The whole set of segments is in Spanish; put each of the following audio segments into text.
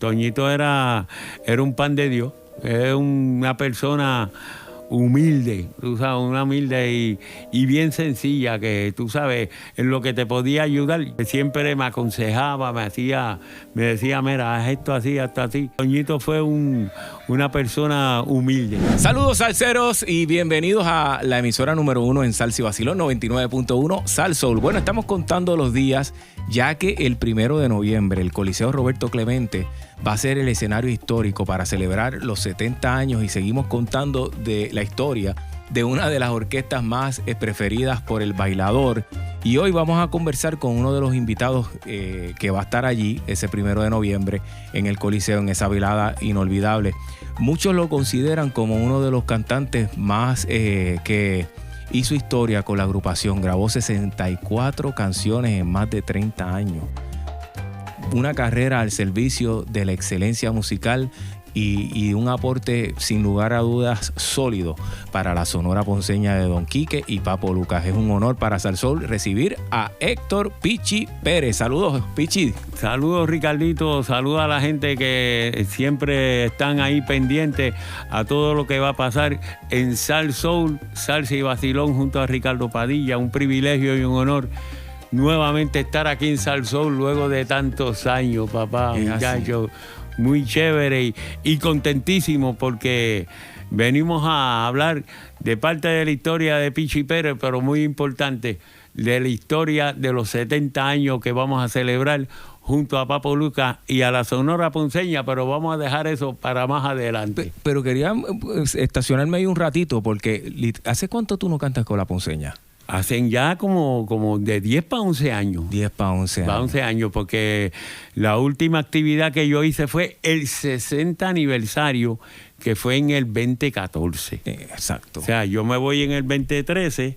Toñito era un pan de Dios, es una persona humilde, tú sabes, una humilde y bien sencilla, que tú sabes, en lo que te podía ayudar, siempre me aconsejaba, me decía, mira, haz esto así, hasta así. Toñito fue una persona humilde. Saludos salseros y bienvenidos a la emisora número 1 en Salsa y Vacilón, 99.1 Sal Soul. Bueno, estamos contando los días, ya que el 1 de noviembre el Coliseo Roberto Clemente va a ser el escenario histórico para celebrar los 70 años y seguimos contando de la historia de una de las orquestas más preferidas por el bailador. Y hoy vamos a conversar con uno de los invitados que va a estar allí ese 1 de noviembre en el Coliseo, en esa velada inolvidable. Muchos lo consideran como uno de los cantantes más que hizo historia con la agrupación. Grabó 64 canciones en más de 30 años. Una carrera al servicio de la excelencia musical y un aporte sin lugar a dudas sólido para la Sonora Ponceña de Don Quique y Papo Lucas. Es un honor para Sal Soul recibir a Héctor Pichi Pérez. Saludos, Pichi. Saludos, Ricardito. Saludos a la gente que siempre están ahí pendientes a todo lo que va a pasar en Sal Soul, Salsa y Vacilón junto a Ricardo Padilla. Un privilegio y un honor nuevamente estar aquí en Sal Soul luego de tantos años, papá, muchachos. Muy chévere y contentísimo porque venimos a hablar de parte de la historia de Pichi Pérez, pero muy importante, de la historia de los 70 años que vamos a celebrar junto a Papo Lucas y a la Sonora Ponceña, pero vamos a dejar eso para más adelante. Pero quería estacionarme ahí un ratito, porque ¿hace cuánto tú no cantas con la Ponceña? Hacen ya como de 10 para 11 años. 10 para 11 años. Para 11 años, porque la última actividad que yo hice fue el 60 aniversario, que fue en el 2014. Exacto. O sea, yo me voy en el 2013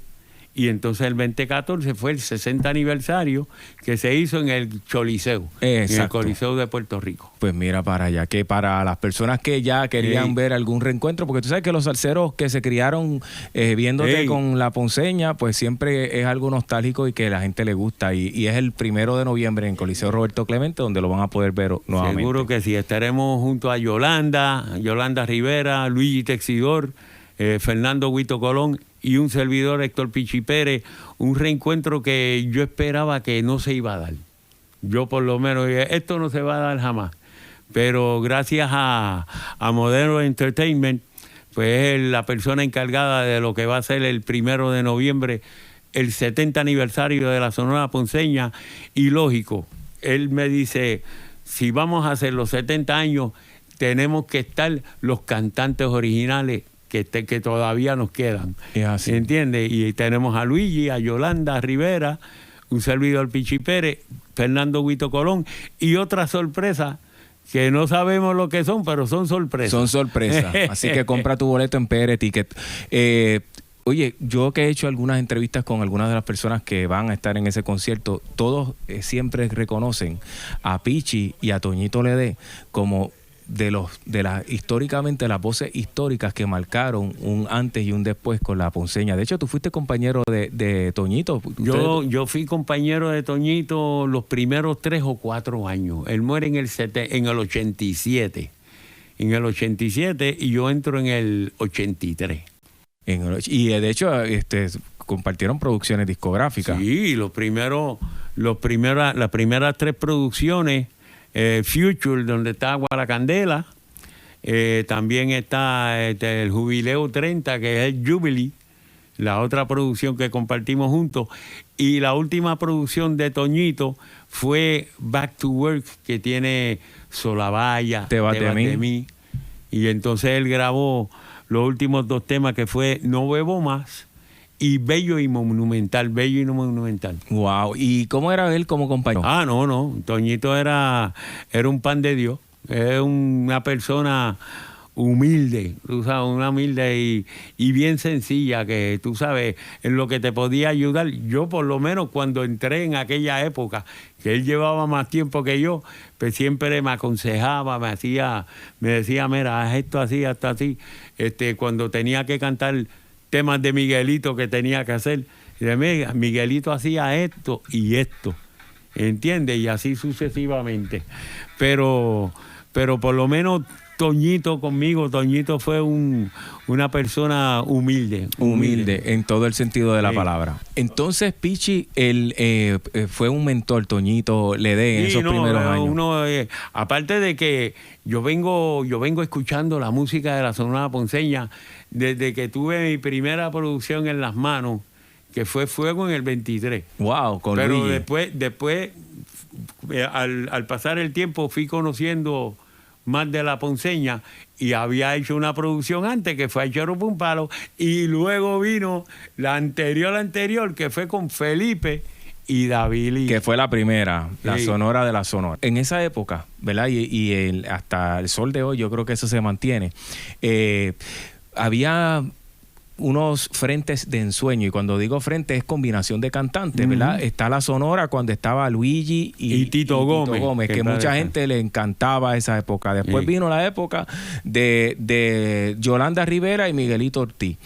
y entonces el 2014 fue el 60 aniversario que se hizo en el Choliseo, en el Coliseo de Puerto Rico. Pues mira para allá, que para las personas que ya querían ver algún reencuentro, porque tú sabes que los salseros que se criaron viéndote con la Ponceña, pues siempre es algo nostálgico y que a la gente le gusta. Y es el 1 de noviembre en el Coliseo Roberto Clemente, donde lo van a poder ver nuevamente. Seguro que sí, estaremos junto a Yolanda Rivera, Luigi Texidor, Fernando Guito Colón y un servidor, Héctor Pichi Pérez, un reencuentro que yo esperaba que no se iba a dar. Yo por lo menos, esto no se va a dar jamás. Pero gracias a Modelo Entertainment, pues es la persona encargada de lo que va a ser el 1 de noviembre, el 70 aniversario de la Sonora Ponceña. Y lógico, él me dice, si vamos a hacer los 70 años, tenemos que estar los cantantes originales que todavía nos quedan. Es así. ¿Entiendes? Y tenemos a Luigi, a Yolanda Rivera, un servidor Pichi Pérez, Fernando Guito Colón y otra sorpresa que no sabemos lo que son, pero son sorpresas. Son sorpresas. Así que compra tu boleto en PR Ticket. Oye, yo que he hecho algunas entrevistas con algunas de las personas que van a estar en ese concierto, todos siempre reconocen a Pichi y a Toñito Ledé como históricamente las voces históricas que marcaron un antes y un después con la Ponceña. De hecho, tú fuiste compañero de Toñito. Yo fui compañero de Toñito los primeros 3 o 4 años. Él muere en el 87. En el 87 y yo entro en el 83. Y de hecho, compartieron producciones discográficas. Sí, las primeras 3 producciones. Future, donde está Guaracandela, también está el Jubileo 30, que es el Jubilee, la otra producción que compartimos juntos, y la última producción de Toñito fue Back to Work, que tiene Solavalla, Te vas de mí, y entonces él grabó los últimos 2 temas, que fue No Bebo Más y Bello y Monumental. Wow. ¿Y cómo era él como compañero? No. Toñito era un pan de Dios. Es una persona humilde, tú sabes, una humilde y bien sencilla, que tú sabes, en lo que te podía ayudar. Yo por lo menos cuando entré en aquella época, que él llevaba más tiempo que yo, pues siempre me aconsejaba, me decía, mira, haz esto así, hasta así. Cuando tenía que cantar temas de Miguelito que tenía que hacer, Miguelito hacía esto y esto, ¿entiendes? Y así sucesivamente. Pero pero por lo menos Toñito conmigo, Toñito fue una persona humilde. Humilde en todo el sentido de la palabra. Entonces, Pichi, él fue un mentor, Toñito Ledé, en esos primeros años. Aparte de que yo vengo escuchando la música de la Sonora Ponceña desde que tuve mi primera producción en las manos, que fue Fuego en el 23. Wow, con Pero Luigi. después al pasar el tiempo fui conociendo más de la ponceña y había hecho una producción antes que fue a Cherub un Palo, y luego vino la anterior que fue con Felipe y David, que fue la primera, la sí. Sonora de la Sonora. En esa época, ¿verdad? Y hasta el sol de hoy yo creo que eso se mantiene. Había unos frentes de ensueño, y cuando digo frente es combinación de cantantes, ¿verdad? Está la Sonora cuando estaba Luigi y Tito Gómez, que mucha gente le encantaba esa época. Después vino la época de Yolanda Rivera y Miguelito Ortiz.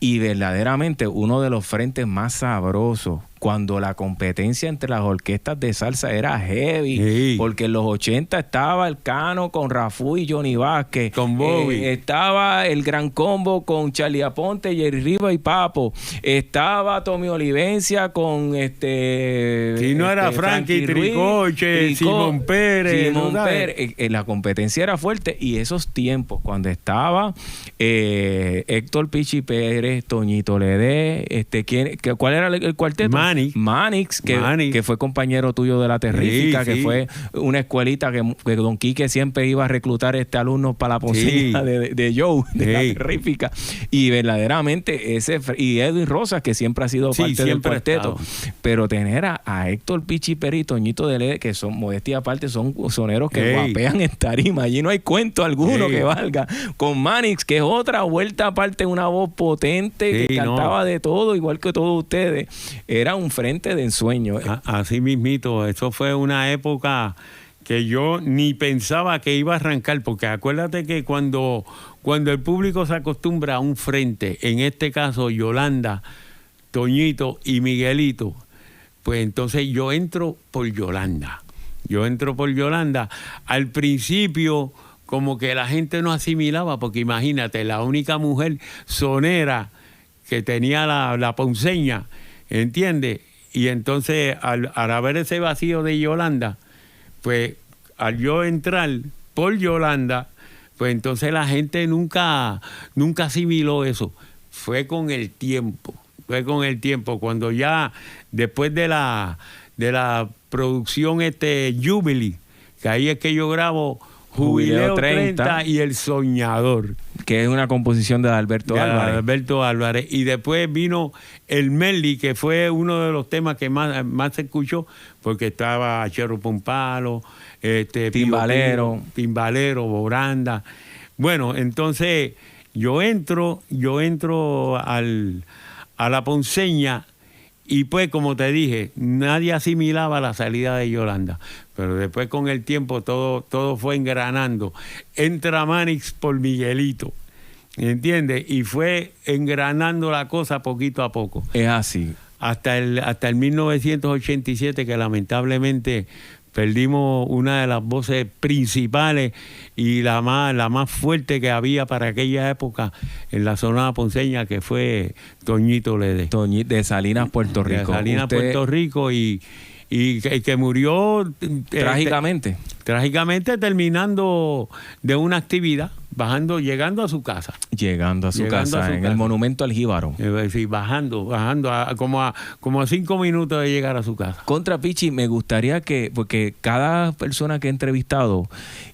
Y verdaderamente uno de los frentes más sabrosos, cuando la competencia entre las orquestas de salsa era heavy, sí. Porque en los 80 estaba el Cano con Rafú y Johnny Vázquez, con Bobby, estaba el Gran Combo con Charlie Aponte, Jerry Rivas y Papo, estaba Tommy Olivencia con si no era Frankie Tricoche, Simón Pérez, la competencia era fuerte. Y esos tiempos cuando estaba Héctor Pichi Pérez, Toñito Ledé, ¿cuál era el cuarteto? Manix, que fue compañero tuyo de la Terrífica, sí, que sí. fue una escuelita que Don Quique siempre iba a reclutar alumnos para la ponceña de Joe, de la Terrífica. Y verdaderamente y Edwin Rosas, que siempre ha sido parte del cuarteto. Pero tener a Héctor Pichi Pérez y Toñito Ledé, que son, modestia aparte, son soneros que guapean en tarima. Allí no hay cuento alguno que valga. Con Manix, que es otra vuelta aparte, una voz potente, que cantaba de todo, igual que todos ustedes. Era un frente de ensueño. Así mismito, eso fue una época que yo ni pensaba que iba a arrancar, porque acuérdate que cuando el público se acostumbra a un frente, en este caso Yolanda, Toñito y Miguelito, pues entonces yo entro por Yolanda. Al principio como que la gente no asimilaba, porque imagínate, la única mujer sonera que tenía la ponceña, ¿entiendes? Y entonces al haber ese vacío de Yolanda, pues al yo entrar por Yolanda, pues entonces la gente nunca asimiló eso. Fue con el tiempo, cuando ya después de la producción Jubilee, que ahí es que yo grabo Jubileo 30 y El Soñador, que es una composición de Alberto Álvarez. Y después vino El Melly, que fue uno de los temas que más se escuchó, porque estaba Cherub un Palo, Timbalero, Boranda. Bueno, entonces yo entro a la ponceña, y pues, como te dije, nadie asimilaba la salida de Yolanda. Pero después, con el tiempo, todo fue engranando. Entra Manix por Miguelito, ¿entiendes? Y fue engranando la cosa poquito a poco. Es así. Hasta el 1987, que lamentablemente perdimos una de las voces principales y la más fuerte que había para aquella época en la zona ponceña, que fue Toñito Ledé. De Salinas, Puerto Rico. Puerto Rico, y que murió trágicamente. Trágicamente, terminando de una actividad, llegando a su casa. En el Monumento al Jíbaro. Sí, bajando como a 5 minutos de llegar a su casa. Contra Pichi, me gustaría porque cada persona que he entrevistado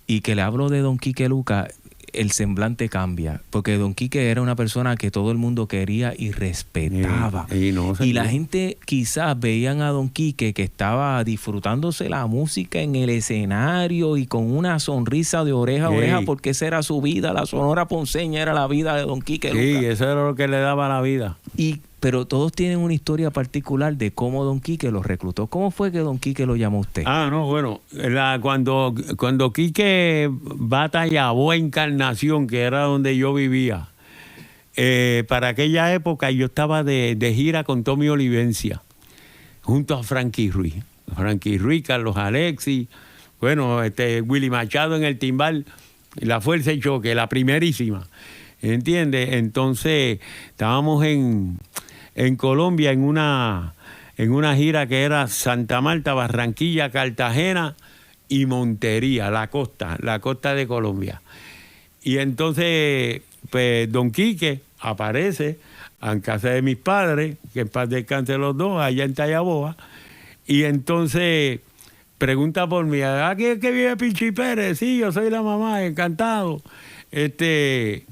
y que le hablo de Don Quique Luca, el semblante cambia, porque Don Quique era una persona que todo el mundo quería y respetaba. Y la gente quizás veían a Don Quique que estaba disfrutándose la música en el escenario y con una sonrisa de oreja a oreja, porque esa era su vida. La Sonora Ponceña era la vida de Don Quique Luca. Sí, eso era lo que le daba la vida. Pero todos tienen una historia particular de cómo Don Quique los reclutó. ¿Cómo fue que Don Quique lo llamó a usted? Bueno, cuando Quique va a Tallabó, Encarnación, que era donde yo vivía, para aquella época yo estaba de gira con Tommy Olivencia, junto a Frankie Ruiz, Carlos Alexis, Bueno, Willy Machado en el timbal, la Fuerza y Choque, la primerísima. ¿Entiendes? Entonces, estábamos en Colombia en una gira que era Santa Marta, Barranquilla, Cartagena y Montería, la costa de Colombia. Y entonces, pues, Don Quique aparece en casa de mis padres, que en paz descanse los dos, allá en Tallaboa, y entonces pregunta por mí, ¿aquí es que vive Pichi Pérez? Sí, yo soy la mamá, encantado. Pichi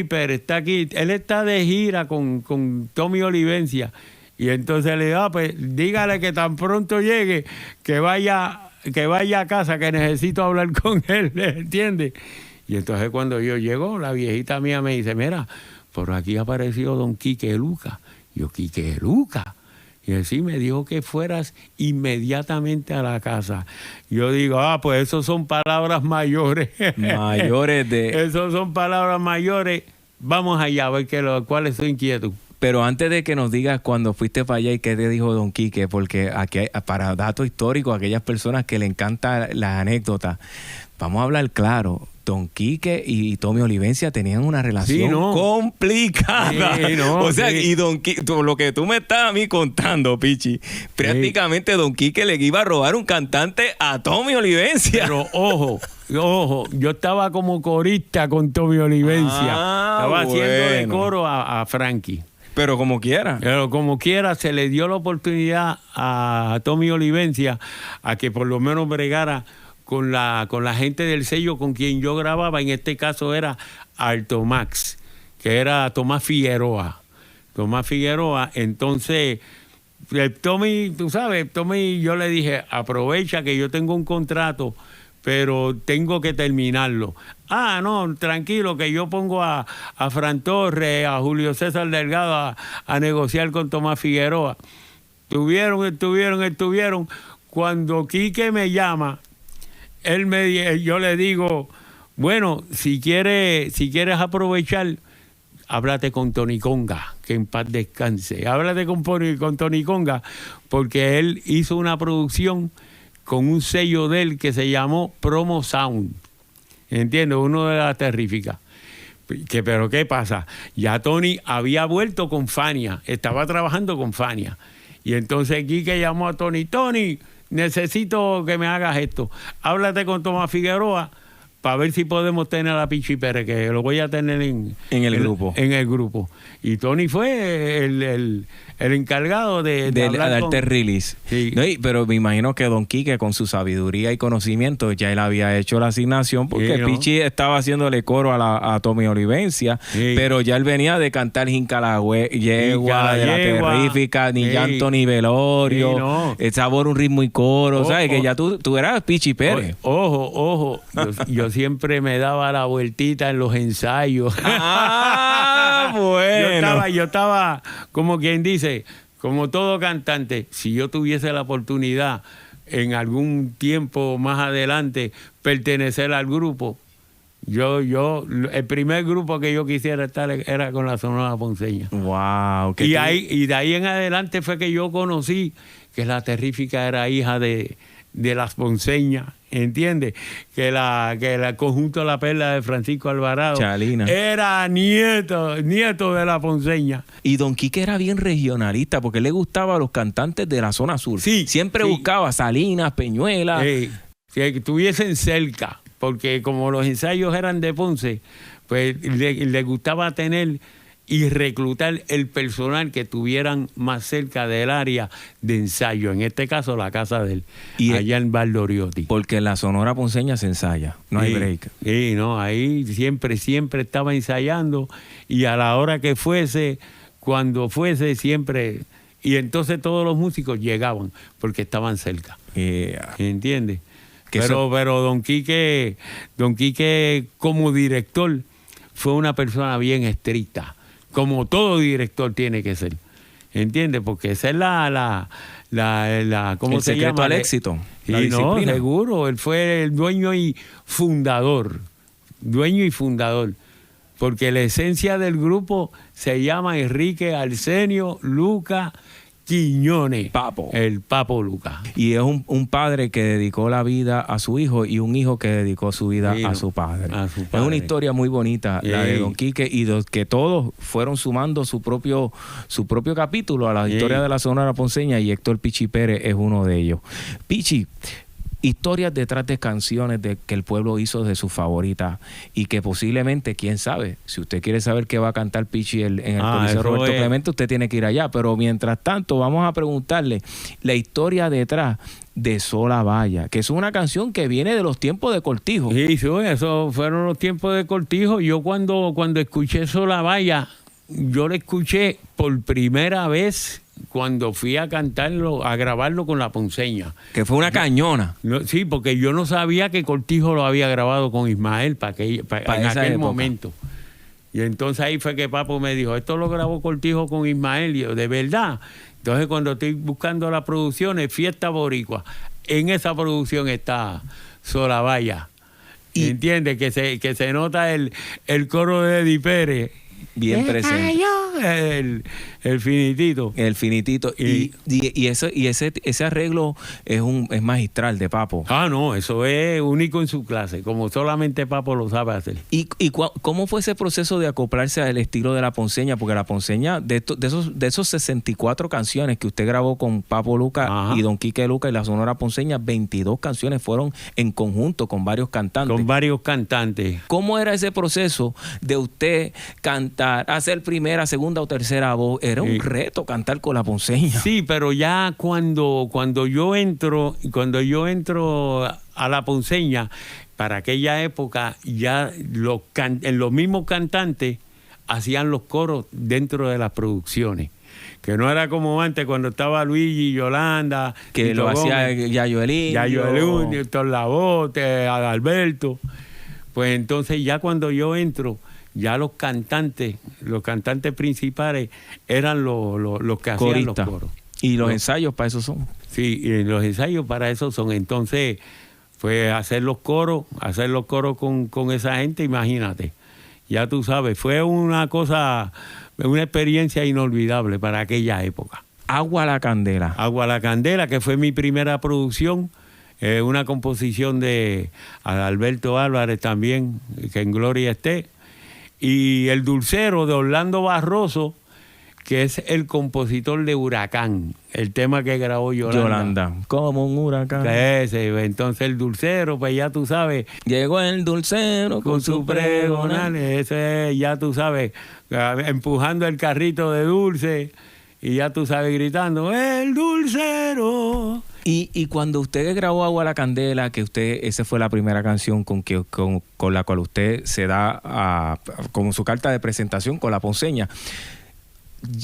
Pérez está aquí, él está de gira con Tommy Olivencia, y entonces le digo, pues dígale que tan pronto llegue, que vaya a casa, que necesito hablar con él, ¿entiendes? Y entonces cuando yo llego, la viejita mía me dice, mira, por aquí apareció don Quique Luca. Yo, Quique Luca. Y él sí me dijo que fueras inmediatamente a la casa. Yo digo, pues esos son palabras mayores. Esos son palabras mayores. Vamos allá a ver cuál es su inquietud. Pero antes de que nos digas cuando fuiste para allá y qué te dijo don Quique, porque aquí para datos históricos, aquellas personas que le encantan las anécdotas, vamos a hablar claro. Don Quique y Tommy Olivencia tenían una relación complicada. Sí, o sea, y Don Quique, lo que tú me estás a mí contando, Pichi, prácticamente Don Quique le iba a robar un cantante a Tommy Olivencia. Pero ojo, yo estaba como corista con Tommy Olivencia. Estaba haciéndole coro a Frankie. Pero como quiera. Se le dio la oportunidad a Tommy Olivencia a que por lo menos bregara con la gente del sello con quien yo grababa. En este caso era Alto Max, que era Tomás Figueroa. Entonces, Tommy, tú sabes, yo le dije, aprovecha que yo tengo un contrato, pero tengo que terminarlo. No, tranquilo, que yo pongo a Fran Torres, a Julio César Delgado a negociar con Tomás Figueroa. Estuvieron. Cuando Quique me llama, yo le digo, bueno, si quieres aprovechar, háblate con Tony Conga, que en paz descanse. Háblate con Tony Conga, porque él hizo una producción con un sello de él que se llamó Promo Sound. ¿Entiendes? Uno de las terríficas. Pero ¿qué pasa? Ya Tony había vuelto con Fania, estaba trabajando con Fania. Y entonces Quique llamó a Tony, necesito que me hagas esto. Háblate con Tomás Figueroa para ver si podemos tener a Pichi Pérez, que lo voy a tener en el grupo. Y Tony fue el encargado de darte release. Sí. No, pero me imagino que Don Quique, con su sabiduría y conocimiento, ya él había hecho la asignación, porque Pichi estaba haciéndole coro a Tommy Olivencia, pero ya él venía de cantar Jincalagüe, Yegua, de la Terrífica, Ni Llanto ni Velorio, El Sabor, un ritmo y coro, ¿sabes? Que ya tú eras Pichi Pérez. Ojo. Yo siempre me daba la vueltita en los ensayos. Bueno. Yo estaba, como quien dice, como todo cantante, si yo tuviese la oportunidad en algún tiempo más adelante pertenecer al grupo, el primer grupo que yo quisiera estar era con la Sonora Ponceña. Wow. Y de ahí en adelante fue que yo conocí que la Terrífica era hija de las Ponceñas, ¿entiendes? Que el conjunto La Perla de Francisco Alvarado Chalina era nieto de la Ponceña. Y Don Quique era bien regionalista, porque le gustaba a los cantantes de la zona sur. Siempre buscaba Salinas, Peñuelas. Que estuviesen cerca, porque como los ensayos eran de Ponce, pues le gustaba tener y reclutar el personal que estuvieran más cerca del área de ensayo, en este caso la casa de él, allá en Valdoriotti. Porque en la Sonora Ponceña se ensaya, no hay break. Sí, no, ahí siempre estaba ensayando, y a la hora que fuese, cuando fuese, siempre, y entonces todos los músicos llegaban porque estaban cerca. ¿Entiendes? Pero Don Quique como director fue una persona bien estricta, como todo director tiene que ser, ¿entiendes? Porque esa es ¿cómo se llama? El secreto al éxito. Sí, no, seguro, él fue el dueño y fundador, porque la esencia del grupo se llama Enrique, Arsenio, Luca, Quiñones. Papo. El Papo Lucas. Y es un padre que dedicó la vida a su hijo y un hijo que dedicó su vida a su padre. Es una historia muy bonita, la de Don Quique, y que todos fueron sumando su propio capítulo a la historia de la Sonora Ponceña, y Héctor Pichi Pérez es uno de ellos. Pichi, historias detrás de canciones que el pueblo hizo de sus favoritas y que posiblemente, quién sabe, si usted quiere saber qué va a cantar Pichi en el Coliseo Roberto Clemente, usted tiene que ir allá. Pero mientras tanto, vamos a preguntarle la historia detrás de Sola Vaya, que es una canción que viene de los tiempos de Cortijo. Sí, esos fueron los tiempos de Cortijo. Yo cuando escuché Sola Vaya, yo lo escuché por primera vez cuando fui a cantarlo, a grabarlo con La Ponceña. Que fue una cañona. Sí, porque yo no sabía que Cortijo lo había grabado con Ismael en aquel momento. Y entonces ahí fue que Papo me dijo, esto lo grabó Cortijo con Ismael. Y yo, ¿de verdad? Entonces cuando estoy buscando las producciones, Fiesta Boricua, en esa producción está Sola Vaya. ¿Entiendes? Que se nota el coro de Eddie Pérez. Bien presente. El finitito. El finitito. Y ese arreglo es magistral de Papo. No, eso es único en su clase, como solamente Papo lo sabe hacer. ¿Y cómo fue ese proceso de acoplarse al estilo de La Ponceña? Porque La Ponceña, de esos 64 canciones que usted grabó con Papo Luca y Don Quique Luca y la Sonora Ponceña, 22 canciones fueron en conjunto con varios cantantes. Con varios cantantes. ¿Cómo era ese proceso de usted cantar, hacer primera, segunda o tercera voz? Era un reto cantar con La Ponceña. Sí, pero ya cuando yo entro a La Ponceña, para aquella época ya los mismos cantantes hacían los coros dentro de las producciones. Que no era como antes cuando estaba Luigi, Yolanda, que Tito lo hacía Yayo Elín, Héctor Lavoe, Adalberto. Pues entonces ya cuando yo entro, ya los cantantes principales eran los que hacían los coros. Y los ensayos para eso son. Sí, y los ensayos para eso son. Entonces, pues hacer los coros con esa gente, imagínate. Ya tú sabes, fue una experiencia inolvidable para aquella época. Agua a la Candela. Agua a la Candela, que fue mi primera producción. Una composición de Adalberto Álvarez también, que en gloria esté. Y El Dulcero de Orlando Barroso, que es el compositor de Huracán, el tema que grabó Yolanda. Como un huracán. Entonces El Dulcero, pues ya tú sabes. Llegó el dulcero con su pregonar. Ese, ya tú sabes, empujando el carrito de dulce. Y ya tú sabes, gritando, ¡el dulcero! Y cuando usted grabó Agua a la Candela, que esa fue la primera canción con la cual usted se da como su carta de presentación con La Ponceña,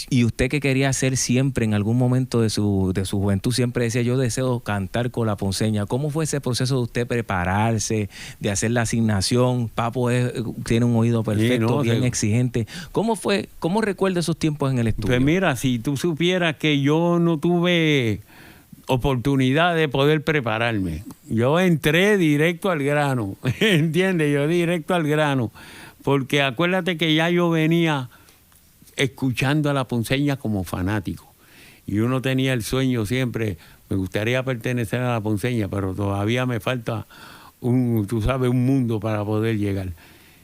y usted que quería hacer siempre, en algún momento de su juventud, siempre decía, yo deseo cantar con La Ponceña. ¿Cómo fue ese proceso de usted prepararse, de hacer la asignación? Papo tiene un oído perfecto, bien exigente. ¿Cómo fue? ¿Cómo recuerda esos tiempos en el estudio? Pues mira, si tú supieras que yo no tuve oportunidad de poder prepararme. Yo entré directo al grano, ¿entiendes? Yo directo al grano, porque acuérdate que ya yo venía escuchando a La Ponceña como fanático. Y uno tenía el sueño siempre, me gustaría pertenecer a La Ponceña, pero todavía me falta un mundo para poder llegar.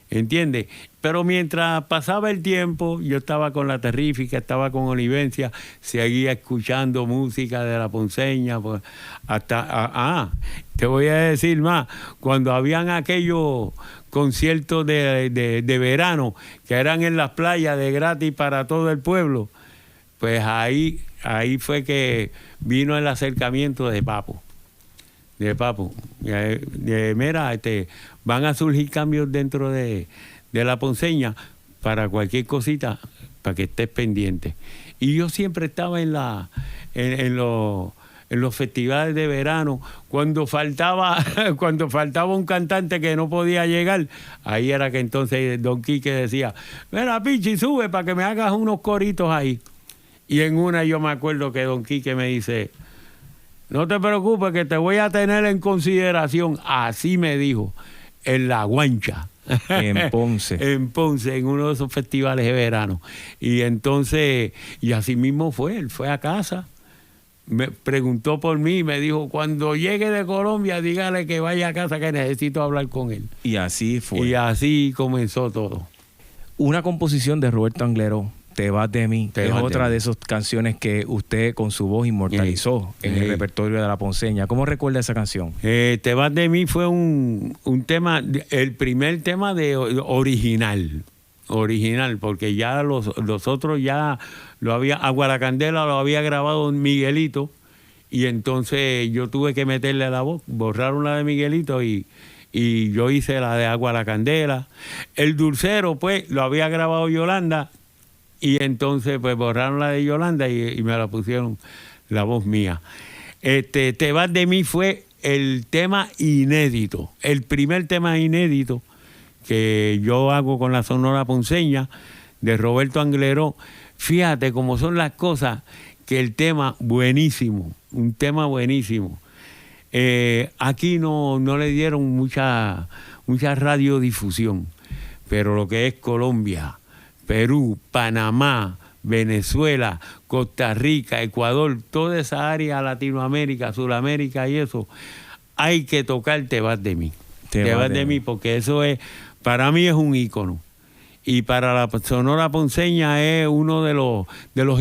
¿Entiendes? Pero mientras pasaba el tiempo, yo estaba con La Terrífica, estaba con Olivencia, seguía escuchando música de La Ponceña, pues, hasta, te voy a decir más, cuando habían aquellos conciertos de verano, que eran en las playas de gratis para todo el pueblo, pues ahí fue que vino el acercamiento de Papo. Mira, van a surgir cambios dentro de La Ponceña para cualquier cosita, para que estés pendiente. Y yo siempre estaba en los festivales de verano, cuando faltaba un cantante que no podía llegar, ahí era que entonces Don Quique decía, mira, Pichi, sube para que me hagas unos coritos ahí. Y en una yo me acuerdo que Don Quique me dice, no te preocupes que te voy a tener en consideración, así me dijo, en La Guancha. En Ponce. En Ponce, en uno de esos festivales de verano. Y entonces, y así mismo fue, él fue a casa me preguntó por mí y me dijo, cuando llegue de Colombia, dígale que vaya a casa que necesito hablar con él. Y así fue. Y así comenzó todo. Una composición de Roberto Angleró, Te vas de mí, es otra de esas canciones que usted con su voz inmortalizó en el repertorio de La Ponceña. ¿Cómo recuerda esa canción? Te vas de mí fue un tema, el primer tema original, porque ya los otros ya lo había, Agua la Candela lo había grabado Miguelito, y entonces yo tuve que meterle la voz, borraron la de Miguelito y yo hice la de Agua la Candela. El Dulcero, pues, lo había grabado Yolanda, y entonces pues borraron la de Yolanda y me la pusieron la voz mía. Te vas de mí fue el tema inédito, el primer tema inédito que yo hago con la Sonora Ponceña de Roberto Angleró. Fíjate cómo son las cosas, que el tema buenísimo, un tema buenísimo. Aquí no le dieron mucha radiodifusión, pero lo que es Colombia, Perú, Panamá, Venezuela, Costa Rica, Ecuador, toda esa área, Latinoamérica, Sudamérica y eso, hay que tocar Te vas de mí. Te vas de mí, porque eso es, para mí es un ícono. Y para la Sonora Ponceña es uno de los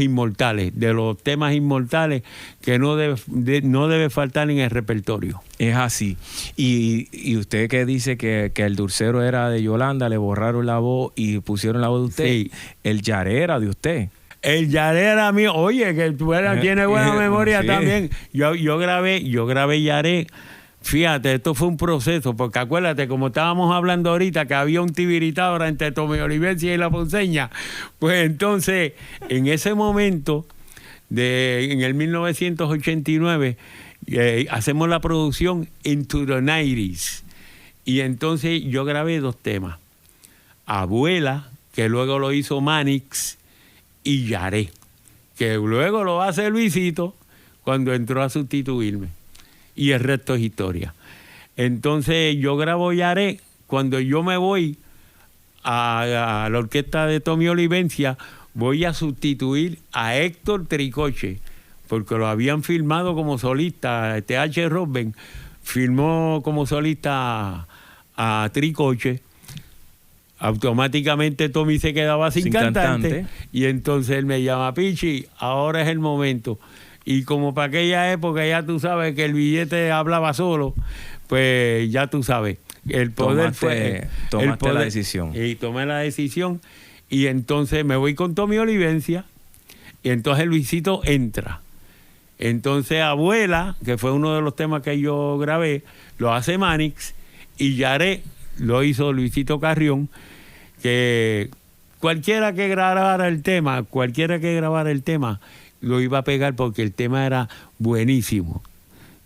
inmortales, de los temas inmortales que no debe faltar en el repertorio. Es así. Y usted que dice que el Dulcero era de Yolanda, le borraron la voz y pusieron la voz de usted. Sí. El Yaré era de usted. El Yaré era mío. Oye, que tú tienes buena memoria sí. También. Yo grabé Yaré. Fíjate, esto fue un proceso, porque acuérdate, como estábamos hablando ahorita, que había un tibiritador entre Tommy Olivencia y La Ponceña, pues entonces, en ese momento, en el 1989, hacemos la producción Into the 90s, y entonces yo grabé 2 temas, Abuela, que luego lo hizo Manix, y Yaré, que luego lo hace Luisito cuando entró a sustituirme. Y el resto es historia. Entonces yo grabo Yaré. Cuando yo me voy a la orquesta de Tommy Olivencia, voy a sustituir a Héctor Tricoche, porque lo habían filmado como solista. H. Robben filmó como solista a Tricoche. Automáticamente Tommy se quedaba sin cantante, y entonces él me llama, Pichi, ahora es el momento. Y como para aquella época ya tú sabes que el billete hablaba solo, pues ya tú sabes, el poder tomaste la decisión. Y tomé la decisión, y entonces me voy con Tommy Olivencia, y entonces Luisito entra. Entonces Abuela, que fue uno de los temas que yo grabé, lo hace Manix, y Yaré lo hizo Luisito Carrión, que cualquiera que grabara el tema, lo iba a pegar porque el tema era buenísimo,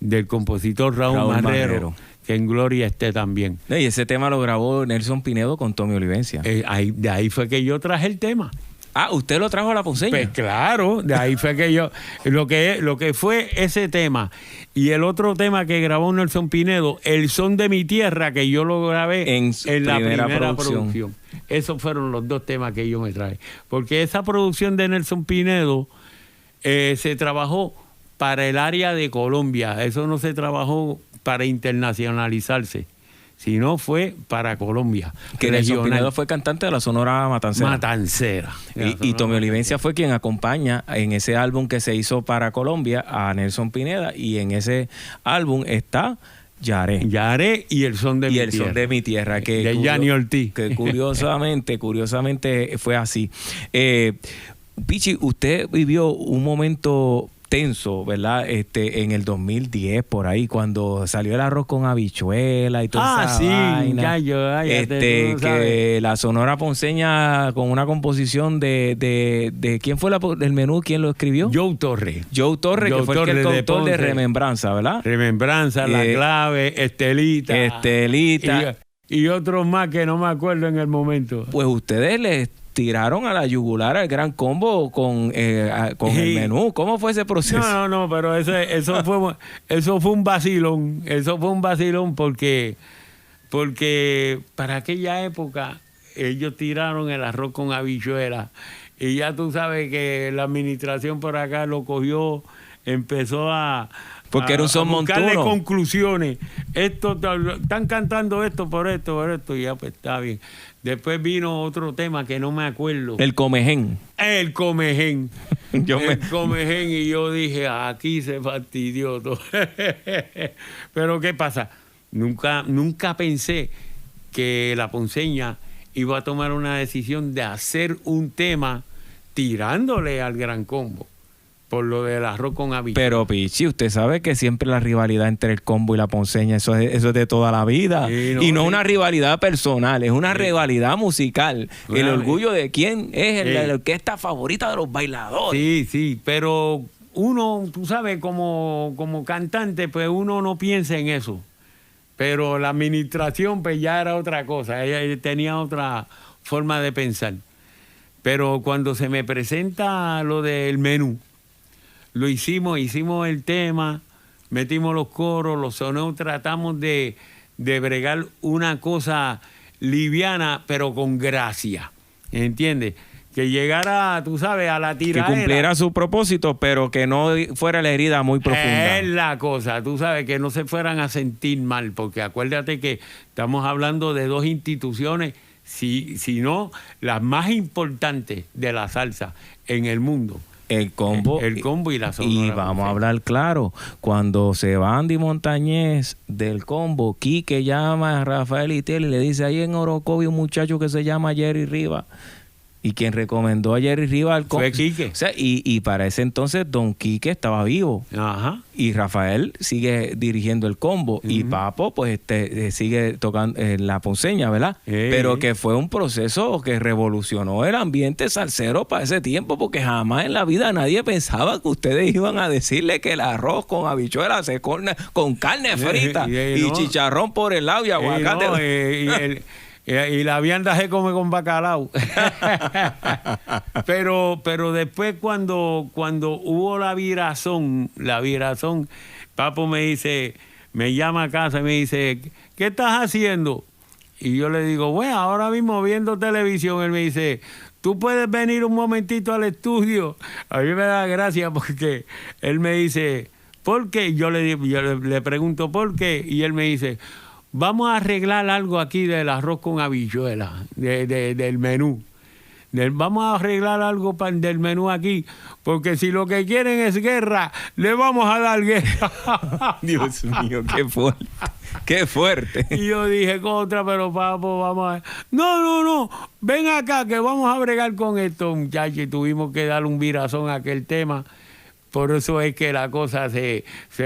del compositor Raúl Marrero, que en gloria esté también. Y ese tema lo grabó Nelson Pinedo con Tommy Olivencia. De ahí fue que yo traje el tema. Ah, ¿usted lo trajo a La Ponceña? Pues claro, de ahí fue que yo, lo que fue ese tema y el otro tema que grabó Nelson Pinedo, El Son de mi Tierra, que yo lo grabé en la primera producción. Esos fueron los 2 temas que yo me traje. Porque esa producción de Nelson Pinedo se trabajó para el área de Colombia. Eso no se trabajó para internacionalizarse, sino fue para Colombia. Que Nelson Pinedo fue cantante de la Sonora Matancera. Y Tommy Olivencia fue quien acompaña en ese álbum que se hizo para Colombia a Nelson Pineda, y en ese álbum está Yaré y El Son de mi Tierra. Son de mi Tierra, que de Gianni Ortiz. Que curiosamente fue así. Pichi, usted vivió un momento tenso, ¿verdad? En el 2010, por ahí, cuando salió el arroz con habichuela y toda esa vaina. Que la Sonora Ponceña, con una composición de ¿quién fue el menú? ¿Quién lo escribió? Joe Torres, que fue el autor de Remembranza, ¿verdad? Remembranza, La Clave, Estelita. Y otros más que no me acuerdo en el momento. Pues ustedes les tiraron a la yugular al Gran Combo con el menú. ¿Cómo fue ese proceso? No, pero eso fue un vacilón. Eso fue un vacilón porque para aquella época ellos tiraron el arroz con habichuela, y ya tú sabes que la administración por acá lo cogió empezó a... Porque era un son buscarle montuno. conclusiones. Están cantando esto por esto, y ya pues está bien. Después vino otro tema que no me acuerdo. El comején. El comején. Yo El comején, y yo dije, aquí se fastidió todo. Pero ¿qué pasa? Nunca pensé que la ponceña iba a tomar una decisión de hacer un tema tirándole al Gran Combo por lo del arroz con habichuela. Pero, Pichi, usted sabe que siempre la rivalidad entre el combo y la ponceña, eso es de toda la vida. Sí, y no sí. una rivalidad personal, es una rivalidad musical. El Claro. orgullo de quién es Sí. la orquesta favorita de los bailadores. Sí, pero uno, tú sabes, como cantante, pues uno no piensa en eso. Pero la administración, pues ya era otra cosa. Ella tenía otra forma de pensar. Pero cuando se me presenta lo del menú, lo hicimos el tema, metimos los coros, los soneos, tratamos de bregar una cosa liviana, pero con gracia. ¿Entiendes? Que llegara, tú sabes, a la Que tiradera. cumpliera su propósito, pero que no fuera la herida muy profunda. Es la cosa, tú sabes, que no se fueran a sentir mal, porque acuérdate que estamos hablando de dos instituciones, si no las más importantes de la salsa en el mundo. El combo. El combo y la Y Sonora vamos a Ponceña. hablar claro, cuando se va Andy Montañez del combo, Quique llama a Rafael Itiel y le dice, ahí en Orocovi un muchacho que se llama Jerry Rivas. Y quien recomendó a Jerry Rivas al combo. Fue Quique. O sea, y para ese entonces Don Quique estaba vivo. Ajá. Y Rafael sigue dirigiendo el combo. Y Papo, pues, sigue tocando la ponceña, ¿verdad? Pero que fue un proceso que revolucionó el ambiente salsero para ese tiempo, porque jamás en la vida nadie pensaba que ustedes iban a decirle que el arroz con habichuelas se corna con carne frita y no. chicharrón por el lado y aguacate. No, y la vianda se come con bacalao. pero después cuando hubo la virazón, Papo me llama a casa y me dice, ¿qué estás haciendo? Y yo le digo, bueno, ahora mismo viendo televisión. Él me dice, ¿tú puedes venir un momentito al estudio? A mí me da gracia porque él me dice, ¿por qué? Yo le pregunto, ¿por qué? Y él me dice, vamos a arreglar algo aquí del arroz con habichuela, del menú. Vamos a arreglar algo del menú aquí, porque si lo que quieren es guerra, le vamos a dar guerra. Dios mío, qué fuerte. Qué fuerte. Y yo dije, contra, pero Papo, vamos a... No, ven acá que vamos a bregar con esto, muchachos. Y tuvimos que darle un virazón a aquel tema. Por eso es que la cosa se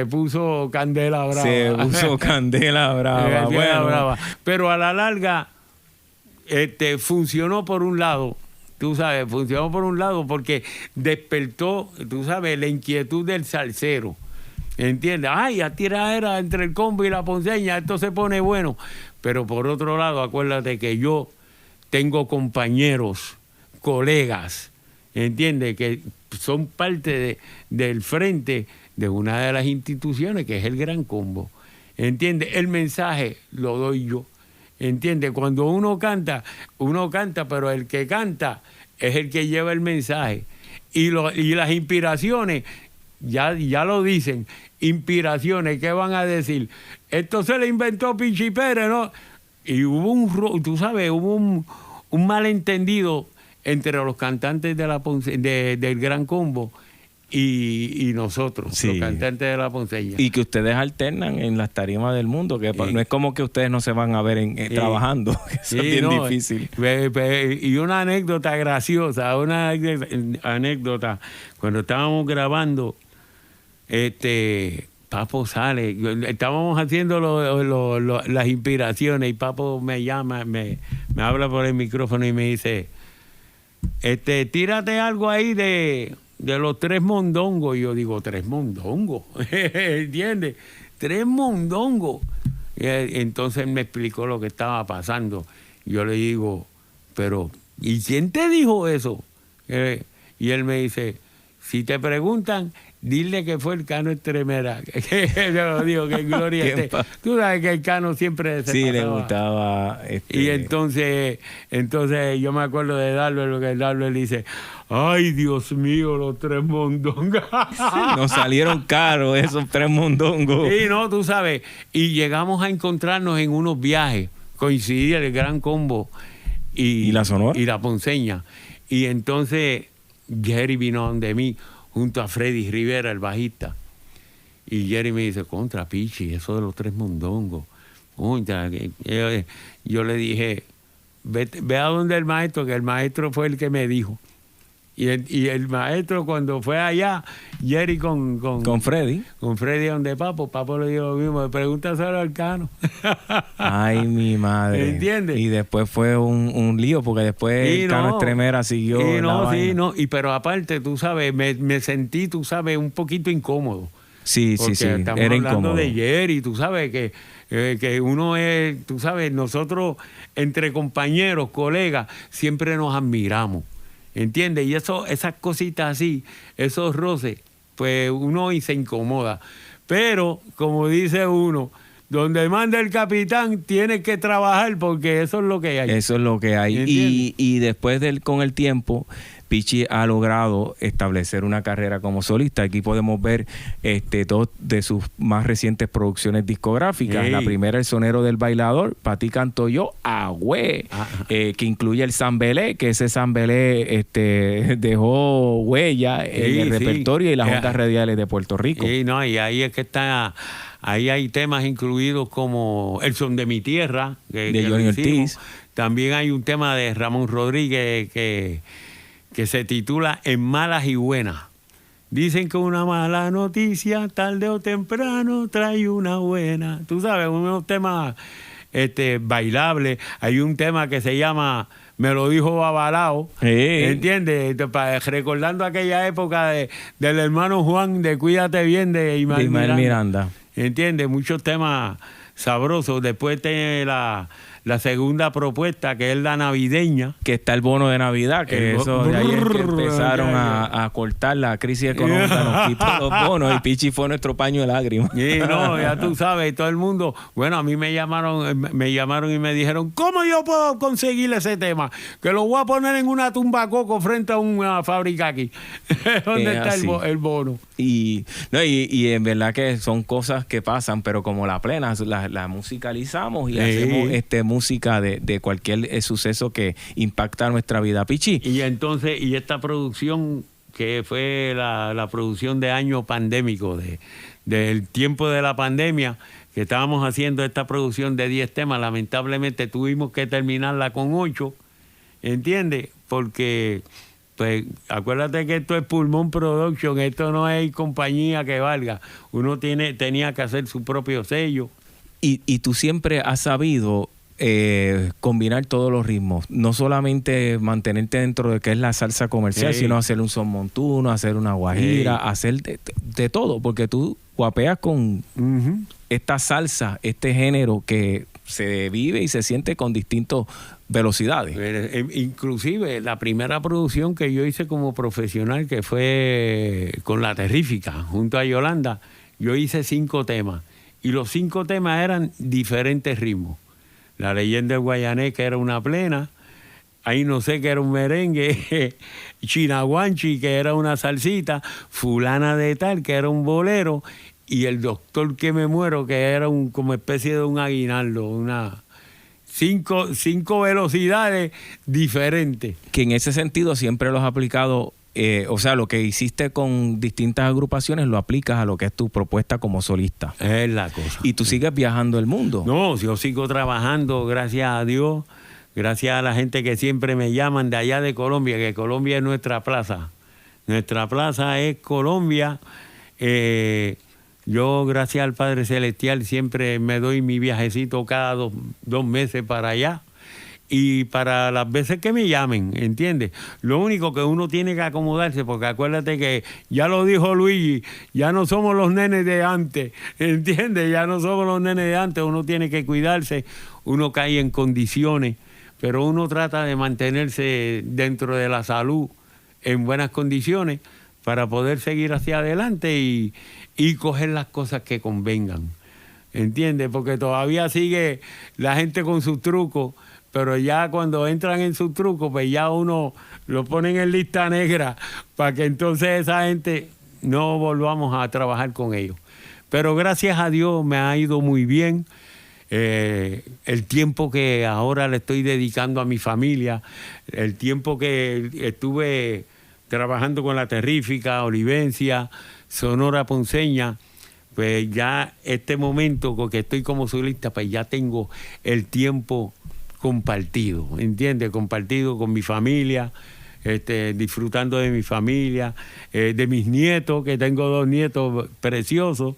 puso candela brava. Se puso candela brava. Bueno. Brava. Pero a la larga funcionó por un lado. Tú sabes, funcionó por un lado porque despertó, tú sabes, la inquietud del salsero. ¿Entiendes? Ay, a tiradera entre el combo y la ponceña, esto se pone bueno. Pero por otro lado, acuérdate que yo tengo compañeros, colegas, ¿entiendes? Que son parte del frente de una de las instituciones que es el Gran Combo. ¿Entiendes? El mensaje lo doy yo. ¿Entiendes? Cuando uno canta, pero el que canta es el que lleva el mensaje. Y las inspiraciones, ya lo dicen, inspiraciones, ¿qué van a decir? Esto se le inventó Pichi Pérez, ¿no? Y hubo un malentendido entre los cantantes del Gran Combo y nosotros, Sí. los cantantes de la ponceña. Y que ustedes alternan en las tarimas del mundo, que no es como que ustedes no se van a ver trabajando, eso es bien difícil. Y una anécdota graciosa, anécdota, cuando estábamos grabando, Papo sale, estábamos haciendo las inspiraciones y Papo me llama, me habla por el micrófono y me dice, tírate algo ahí de los Tres Mondongos. Y yo digo, ¿Tres Mondongos? ¿Entiendes? Tres Mondongos. Y entonces él me explicó lo que estaba pasando. Yo le digo, pero, ¿y quién te dijo eso? Y él me dice, si te preguntan, dile que fue el Cano Estremera. Yo digo que gloria esté. Tú sabes que el Cano siempre se sí, pasaba. le gustaba. Y entonces yo me acuerdo de Darlo, lo que Darlo le dice, ay, Dios mío, los tres mondongos. Nos salieron caros esos tres mondongos. Sí, no, tú sabes. Y llegamos a encontrarnos en unos viajes. Coincidía el Gran Combo ¿Y la Sonora? Y la Ponceña. Y entonces Jerry vino donde mí, junto a Freddy Rivera, el bajista. Y Jerry me dice, contra Pichi, eso de los tres mondongos. Yo le dije, ve a donde el maestro, que el maestro fue el que me dijo. Y el maestro, cuando fue allá, Jerry con Freddy. Con Freddy donde Papo le dijo lo mismo, pregúntaselo al Cano. Ay, mi madre. ¿Entiendes? Y después fue un lío, porque después el Cano Estremera siguió. Pero aparte, tú sabes, me sentí, tú sabes, un poquito incómodo. Sí. Estamos Era hablando incómodo. de Jerry, tú sabes que uno es, tú sabes, nosotros entre compañeros, colegas, siempre nos admiramos. ¿Entiendes? Y esas cositas así, esos roces, pues uno y se incomoda. Pero, como dice uno, donde manda el capitán, tiene que trabajar porque eso es lo que hay. Eso es lo que hay. Y después con el tiempo, Pichi ha logrado establecer una carrera como solista. Aquí podemos ver dos de sus más recientes producciones discográficas. Sí. La primera, El Sonero del Bailador, Pa' ti canto yo, Agüe, que incluye el Zambelé, que ese Zambelé dejó huella en el repertorio y las ondas radiales de Puerto Rico. Sí, no, y ahí es que está... Ahí hay temas incluidos como El Son de mi Tierra, de Johnny Ortiz. También hay un tema de Ramón Rodríguez que se titula En malas y buenas. Dicen que una mala noticia, tarde o temprano, trae una buena. Tú sabes, unos temas bailables. Hay un tema que se llama Me lo dijo Babalao. ¿Entiendes? Recordando aquella época del hermano Juan de Cuídate Bien de Ismael Miranda. ¿Entiendes? Muchos temas sabrosos. Después tiene la segunda propuesta, que es la navideña. Que está el bono de Navidad, que eso de ahí es que empezaron a cortar la crisis económica, nos quitó los bonos y Pichi fue nuestro paño de lágrimas. Sí, no, ya tú sabes, todo el mundo. Bueno, a mí me llamaron y me dijeron, ¿cómo yo puedo conseguir ese tema? Que lo voy a poner en una tumba coco frente a una fábrica aquí. ¿Dónde está el bono? Y en verdad que son cosas que pasan, pero como la plena, la musicalizamos y hacemos música de cualquier suceso que impacta nuestra vida. Pichi. Y entonces, esta producción que fue la producción de año pandémico, del tiempo de la pandemia, que estábamos haciendo esta producción de 10 temas, lamentablemente tuvimos que terminarla con 8, ¿entiendes? Porque, pues, acuérdate que esto es Pulmón Production, esto no hay compañía que valga. Uno tenía que hacer su propio sello. Y tú siempre has sabido combinar todos los ritmos, no solamente mantenerte dentro de que es la salsa comercial, sino hacer un son montuno, hacer una guajira, hacer de todo, porque tú guapeas con esta salsa, este género que se vive y se siente con distintas velocidades. Inclusive la primera producción que yo hice como profesional, que fue con La Terrífica, junto a Yolanda, yo hice 5 temas, y los 5 temas eran diferentes ritmos. La Leyenda del Guayanés, que era una plena, Ahí no sé, que era un merengue, Chinaguanchi, que era una salsita, Fulana de Tal, que era un bolero, y El Doctor que me muero, que era como especie de un aguinaldo, cinco velocidades diferentes. Que en ese sentido siempre los has aplicado, o sea, lo que hiciste con distintas agrupaciones lo aplicas a lo que es tu propuesta como solista. Es la cosa. Y tú sigues viajando el mundo. No, yo sigo trabajando, gracias a Dios, gracias a la gente que siempre me llaman de allá de Colombia, que Colombia es nuestra plaza. Nuestra plaza es Colombia. Yo, gracias al Padre Celestial, siempre me doy mi viajecito cada dos meses para allá. Y para las veces que me llamen, ¿entiendes? Lo único que uno tiene que acomodarse, porque acuérdate que ya lo dijo Luigi, ya no somos los nenes de antes, ¿entiendes? Ya no somos los nenes de antes, uno tiene que cuidarse, uno cae en condiciones, pero uno trata de mantenerse dentro de la salud en buenas condiciones para poder seguir hacia adelante y coger las cosas que convengan. ¿Entiendes? Porque todavía sigue la gente con sus trucos, pero ya cuando entran en sus trucos, pues ya uno lo pone en lista negra para que entonces esa gente no volvamos a trabajar con ellos. Pero gracias a Dios me ha ido muy bien. El tiempo que ahora le estoy dedicando a mi familia, el tiempo que estuve trabajando con la Terrífica, Olivencia, Sonora Ponceña, pues ya este momento que estoy como solista, pues ya tengo el tiempo compartido, ¿entiendes? Compartido con mi familia, disfrutando de mi familia, de mis nietos, que tengo 2 nietos preciosos.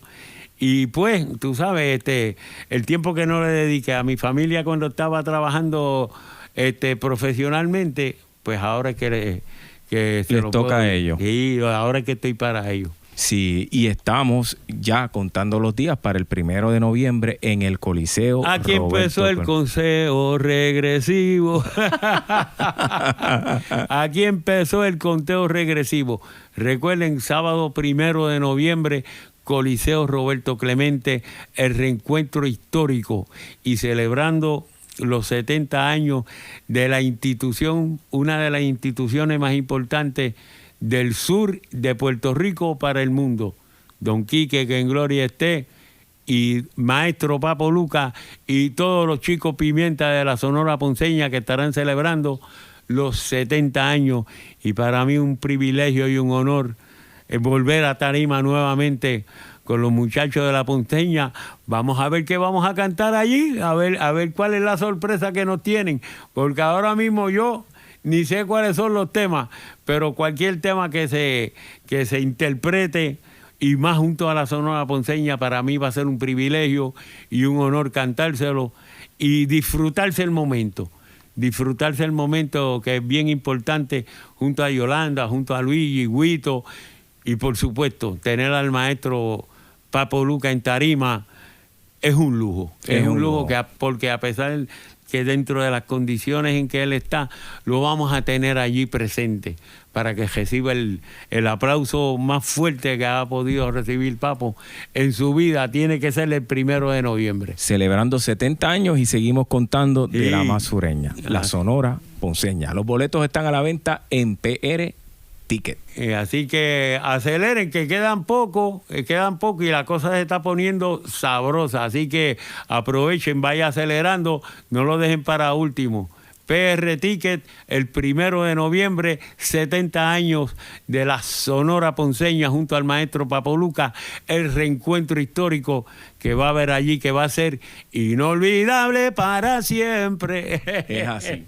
Y pues, tú sabes, el tiempo que no le dediqué a mi familia cuando estaba trabajando profesionalmente, pues ahora es que se les toca a ellos. Sí, ahora es que estoy para ellos. Sí, y estamos ya contando los días para el 1 de noviembre en el Coliseo. Aquí empezó el conteo regresivo. Aquí empezó el conteo regresivo. Recuerden, sábado 1 de noviembre, Coliseo Roberto Clemente, el reencuentro histórico y celebrando los 70 años de la institución, una de las instituciones más importantes del sur de Puerto Rico para el mundo. Don Quique, que en gloria esté, y Maestro Papo Luca y todos los chicos Pimienta de la Sonora Ponceña que estarán celebrando los 70 años. Y para mí un privilegio y un honor volver a tarima nuevamente con los muchachos de la Ponceña. Vamos a ver qué vamos a cantar allí, a ver cuál es la sorpresa que nos tienen, porque ahora mismo yo ni sé cuáles son los temas, pero cualquier tema que se interprete, y más junto a la Sonora Ponceña, para mí va a ser un privilegio y un honor cantárselo y disfrutarse el momento que es bien importante, junto a Yolanda, junto a Luigi, Guito, y por supuesto tener al maestro Papo Luca en tarima es un lujo. Es un lujo porque a pesar que dentro de las condiciones en que él está, lo vamos a tener allí presente para que reciba el aplauso más fuerte que ha podido recibir Papo en su vida. Tiene que ser el 1 de noviembre. Celebrando 70 años y seguimos contando de la más sureña, la Sonora Ponceña. Los boletos están a la venta en PR Ticket. Así que aceleren, que quedan poco y la cosa se está poniendo sabrosa. Así que aprovechen, vaya acelerando, no lo dejen para último. PR Ticket, el 1 de noviembre, 70 años de la Sonora Ponceña junto al maestro Papo Luca, el reencuentro histórico que va a haber allí, que va a ser inolvidable para siempre. Es así.